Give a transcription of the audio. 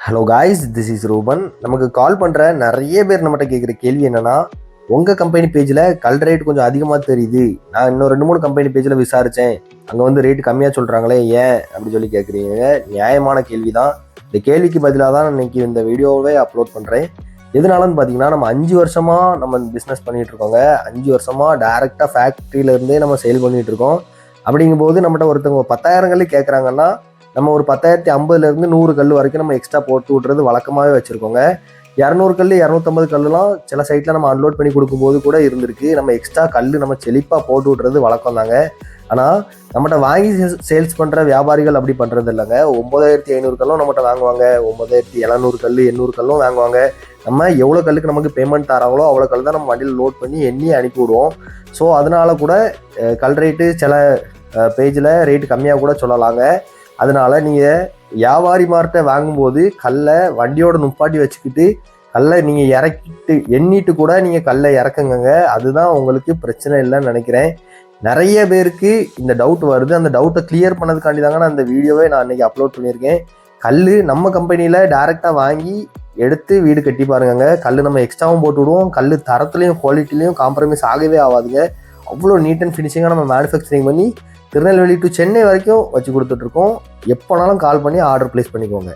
Hello guys, this is Ruban. நமக்கு call பண்ணுற நிறைய பேர் நம்மகிட்ட கேட்குற கேள்வி என்னென்னா, உங்கள் கம்பெனி பேஜில் கல் ரேட் கொஞ்சம் அதிகமாக தெரியுது, நான் இன்னும் 2-3 கம்பெனி பேஜில் விசாரித்தேன், அங்கே வந்து ரேட்டு கம்மியாக சொல்கிறாங்களே ஏன் அப்படின்னு சொல்லி கேட்குறீங்க. நியாயமான கேள்வி தான். இந்த கேள்விக்கு பதிலாக தான் இன்றைக்கி இந்த வீடியோவே அப்லோட் பண்ணுறேன். எதனாலன்னு பார்த்தீங்கன்னா, நம்ம 5 வருஷமாக நம்ம பிஸ்னஸ் பண்ணிகிட்ருக்கோங்க. 5 வருஷமாக டேரெக்டாக ஃபேக்ட்ரியிலேருந்தே நம்ம சேல் பண்ணிகிட்ருக்கோம். அப்படிங்கும்போது நம்மகிட்ட ஒருத்தவங்க 10,000 கேட்குறாங்கன்னா, நம்ம ஒரு 10,050 100 கல் வரைக்கும் நம்ம எக்ஸ்ட்ரா போட்டு விட்றது வழக்கமாகவே வச்சுருக்கோங்க. 200 கல் 250 கல்லுலாம் சில சைட்டில் நம்ம அன்லோட் பண்ணி கொடுக்கும்போது கூட இருந்திருக்கு. நம்ம எக்ஸ்ட்ரா கல் நம்ம செழிப்பாக போட்டு விட்றது வழக்கம் தாங்க. ஆனால் நம்மகிட்ட வாங்கி சேல்ஸ் பண்ணுற வியாபாரிகள் அப்படி பண்ணுறது இல்லைங்க. 9,500 கல்லும் நம்மகிட்ட வாங்குவாங்க, 9,700 கல் 800 கல்லும் வாங்குவாங்க. நம்ம எவ்வளோ கல்லுக்கு நமக்கு பேமெண்ட் தராங்களோ அவ்வளோ கல் தான் நம்ம வண்டியில் லோட் பண்ணி எண்ணி அனுப்பி விடுவோம். ஸோ அதனால கூட கல் ரேட்டு சில பேஜில் ரேட்டு கம்மியாக கூட சொல்லலாங்க. அதனால நீங்கள் வியாபாரி மார்கிட்ட வாங்கும்போது கல்லை வண்டியோட நுப்பாட்டி வச்சுக்கிட்டு கல்லை நீங்கள் இறக்கிட்டு எண்ணிட்டு கூட நீங்கள் கல்லை இறக்குங்க. அதுதான் உங்களுக்கு பிரச்சனை இல்லைன்னு நினைக்கிறேன். நிறைய பேருக்கு இந்த டவுட் வருது. அந்த டவுட்டை கிளியர் பண்ணதுக்காண்டி தாங்க நான் இந்த வீடியோவை நான் இன்றைக்கி அப்லோட் பண்ணியிருக்கேன். கல் நம்ம கம்பெனியில் டைரெக்டாக வாங்கி எடுத்து வீடு கட்டி பாருங்க. கல் நம்ம எக்ஸ்ட்ராவும் போட்டு விடுவோம். கல் தரத்துலையும் குவாலிட்டிலையும் காம்ப்ரமைஸ் ஆகவே ஆகாதுங்க. அவ்வளோ நீட் அண்ட் ஃபினிஷிங்காக நம்ம மேனுஃபேக்சரிங் பண்ணி திருநெல்வேலி டு சென்னை வரைக்கும் வச்சு கொடுத்துட்ருக்கோம். எப்போனாலும் கால் பண்ணி ஆர்டர் ப்ளேஸ் பண்ணிக்கோங்க.